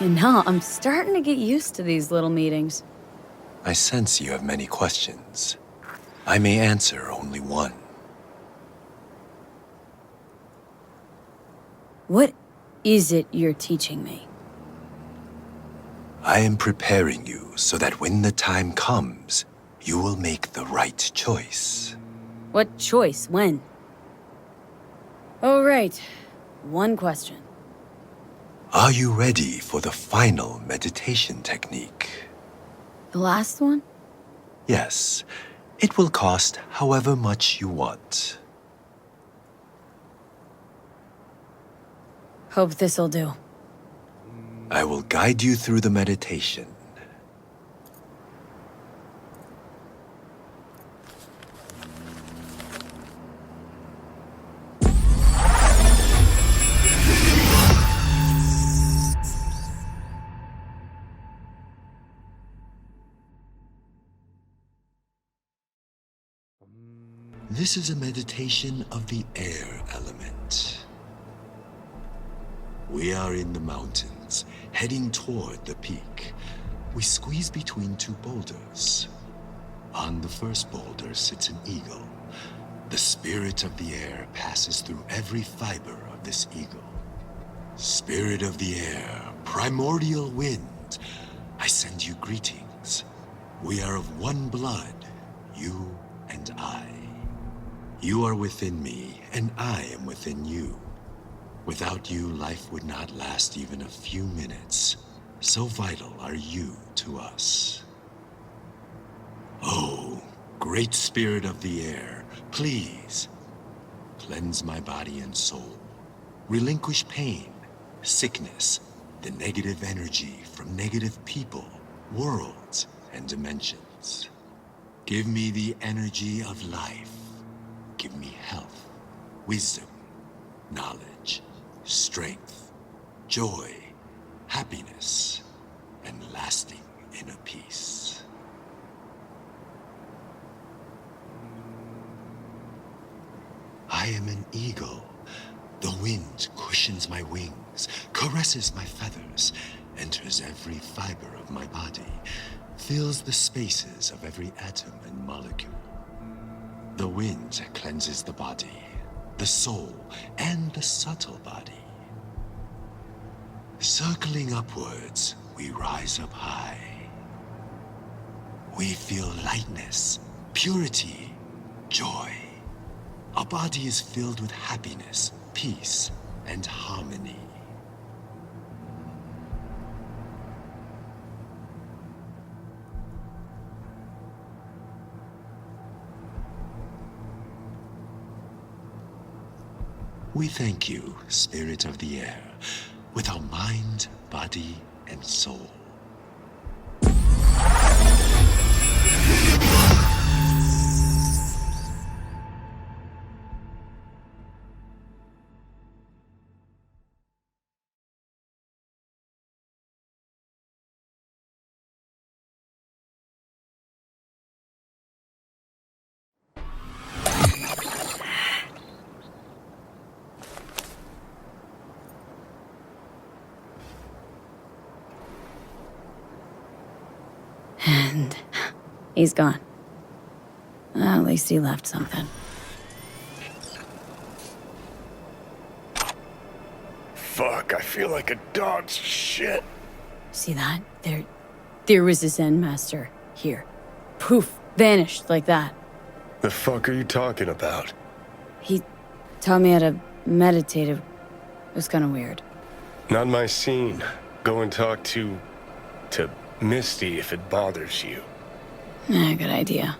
You know, I'm starting to get used to these little meetings. I sense you have many questions. I may answer only one. What is it you're teaching me? I am preparing you so that when the time comes, you will make the right choice. What choice? When? Oh, right. One question. Are you ready for the final meditation technique? The last one? Yes. It will cost however much you want. Hope this'll do. I will guide you through the meditation. This is a meditation of the air element. We are in the mountains, heading toward the peak. We squeeze between two boulders. On the first boulder sits an eagle. The spirit of the air passes through every fiber of this eagle. Spirit of the air, primordial wind, I send you greetings. We are of one blood, you and I. You are within me, and I am within you. Without you, life would not last even a few minutes. So vital are you to us. Oh, great spirit of the air, please, cleanse my body and soul. Relinquish pain, sickness, the negative energy from negative people, worlds, and dimensions. Give me the energy of life. Give me health, wisdom, knowledge, strength, joy, happiness, and lasting inner peace. I am an eagle. The wind cushions my wings, caresses my feathers, enters every fiber of my body, fills the spaces of every atom and molecule. The wind cleanses the body, the soul, and the subtle body. Circling upwards, we rise up high. We feel lightness, purity, joy. Our body is filled with happiness, peace, and harmony. We thank you, Spirit of the Air, with our mind, body, and soul. And he's gone. Well, at least he left something. Fuck, I feel like a dog's shit. See that? There was a Zen master here. Poof, vanished like that. The fuck are you talking about? He taught me how to meditate. It was kind of weird. Not my scene. Go and talk to Misty if it bothers you. Good idea.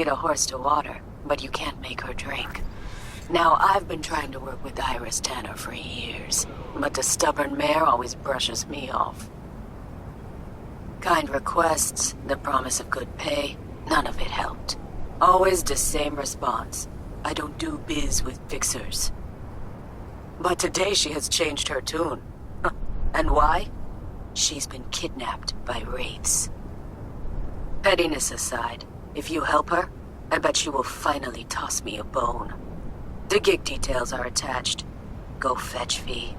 a horse to water, but you can't make her drink. Now, I've been trying to work with Iris Tanner for years, but the stubborn mare always brushes me off. Kind requests, the promise of good pay, none of it helped. Always the same response. I don't do biz with fixers. But today she has changed her tune. And why? She's been kidnapped by wraiths. Pettiness aside, if you help her, I bet she will finally toss me a bone. The gig details are attached. Go fetch fee.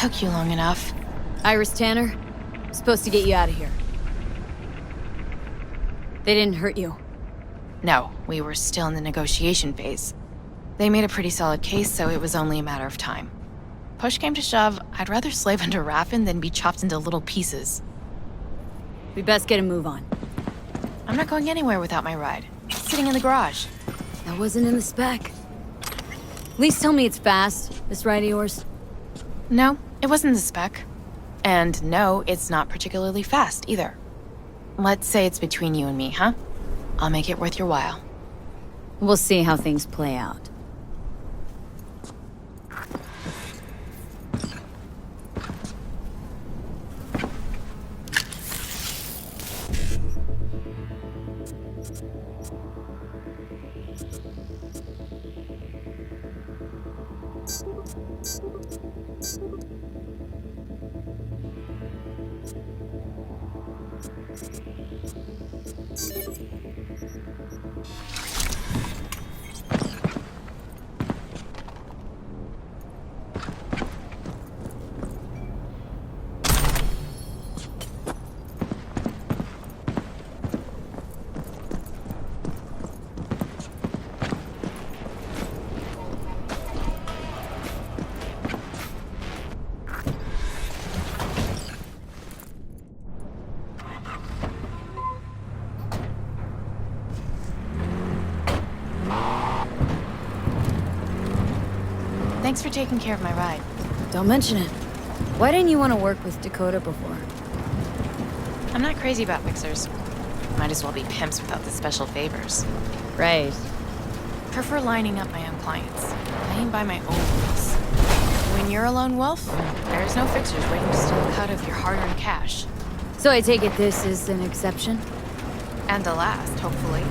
Took you long enough. Iris Tanner, supposed to get you out of here. They didn't hurt you. No, we were still in the negotiation phase. They made a pretty solid case, so it was only a matter of time. Push came to shove, I'd rather slave under Raffen than be chopped into little pieces. We best get a move on. I'm not going anywhere without my ride. It's sitting in the garage. That wasn't in the spec. At least tell me it's fast, this ride of yours. No, it wasn't the spec. And no, it's not particularly fast either. Let's say it's between you and me, huh? I'll make it worth your while. We'll see how things play out. Thanks for taking care of my ride. Don't mention it. Why didn't you want to work with Dakota before? I'm not crazy about mixers. Might as well be pimps without the special favors. Right. Prefer lining up my own clients, playing by my own rules. When you're a lone wolf, there's no fixers waiting to steal a cut of your hard-earned cash. So I take it this is an exception? And the last, hopefully.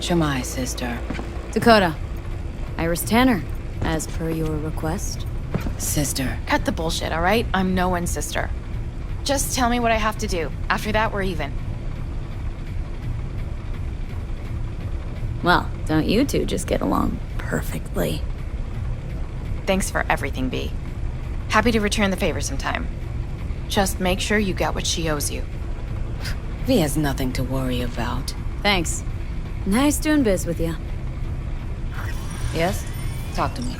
Shamai, sister. Dakota. Iris Tanner, as per your request. Sister. Cut the bullshit, all right? I'm no one's sister. Just tell me what I have to do. After that, we're even. Well, don't you two just get along perfectly? Thanks for everything, B. Happy to return the favor sometime. Just make sure you get what she owes you. V has nothing to worry about. Thanks. Nice doing biz with you. Yes? Talk to me.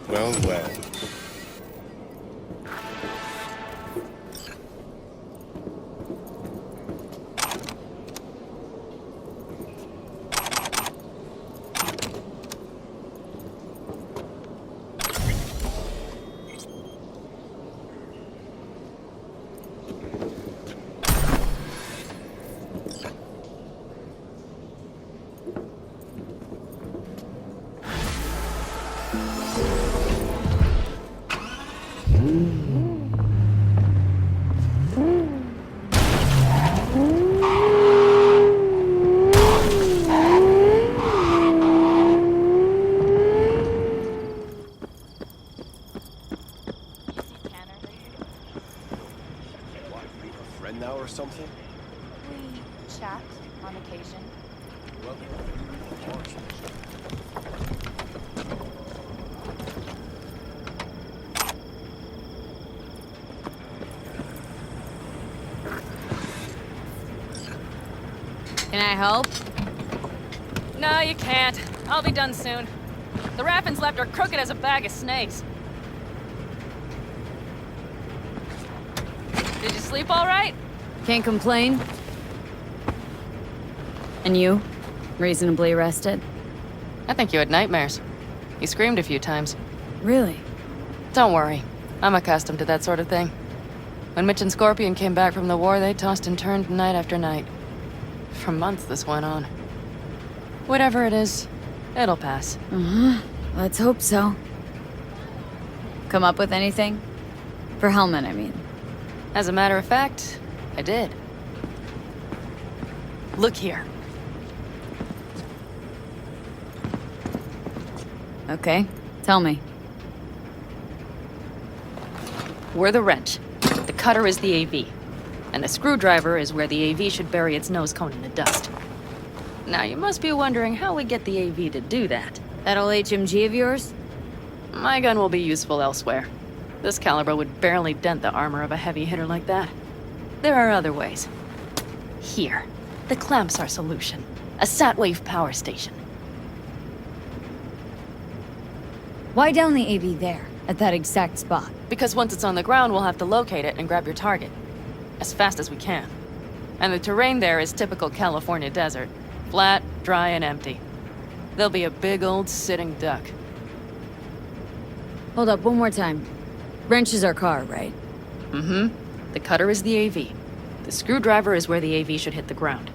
Well, well. Now or something? We chat on occasion. Can I help? No, you can't. I'll be done soon. The Raffins left are crooked as a bag of snakes. Did you sleep all right? Can't complain. And you? Reasonably rested? I think you had nightmares. You screamed a few times. Really? Don't worry. I'm accustomed to that sort of thing. When Mitch and Scorpion came back from the war, they tossed and turned night after night. For months this went on. Whatever it is, it'll pass. Let's hope so. Come up with anything? For Hellman, I mean. As a matter of fact, I did. Look here. Okay, tell me. We're the wrench. The cutter is the AV. And the screwdriver is where the AV should bury its nose cone in the dust. Now, you must be wondering how we get the AV to do that. That old HMG of yours? My gun will be useful elsewhere. This caliber would barely dent the armor of a heavy hitter like that. There are other ways. Here. The clamp's our solution. A sat-wave power station. Why down the AV there, at that exact spot? Because once it's on the ground, we'll have to locate it and grab your target. As fast as we can. And the terrain there is typical California desert. Flat, dry, and empty. There'll be a big old sitting duck. Hold up, one more time. Wrench is our car, right? Mm-hmm. The cutter is the AV. The screwdriver is where the AV should hit the ground.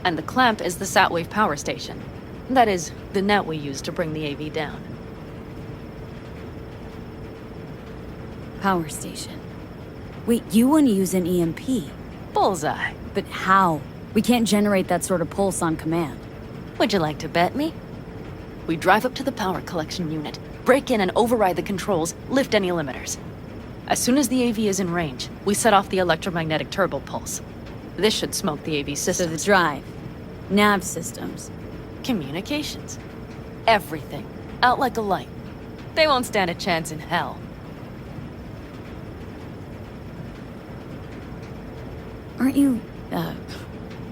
And the clamp is the sat-wave power station. That is, the net we use to bring the AV down. Power station. Wait, you want to use an EMP? Bullseye. But how? We can't generate that sort of pulse on command. Would you like to bet me? We drive up to the power collection unit, break in and override the controls, lift any limiters. As soon as the AV is in range, we set off the electromagnetic turbo pulse. This should smoke the AV So system. the drive, nav systems. Communications. Everything. Out like a light. They won't stand a chance in hell. Aren't you,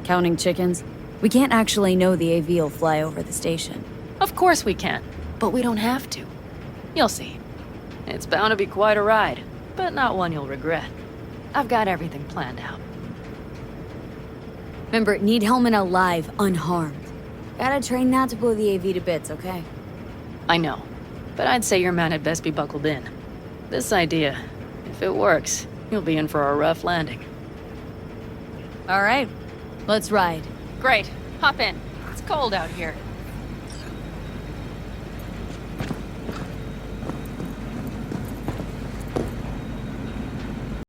counting chickens? We can't actually know the AV will fly over the station. Of course we can, but we don't have to. You'll see. It's bound to be quite a ride, but not one you'll regret. I've got everything planned out. Remember, need helmet alive, unharmed. Gotta train that to blow the AV to bits, okay? I know, but I'd say your man had best be buckled in. This idea, if it works, you'll be in for a rough landing. All right, let's ride. Great. Hop in. It's cold out here.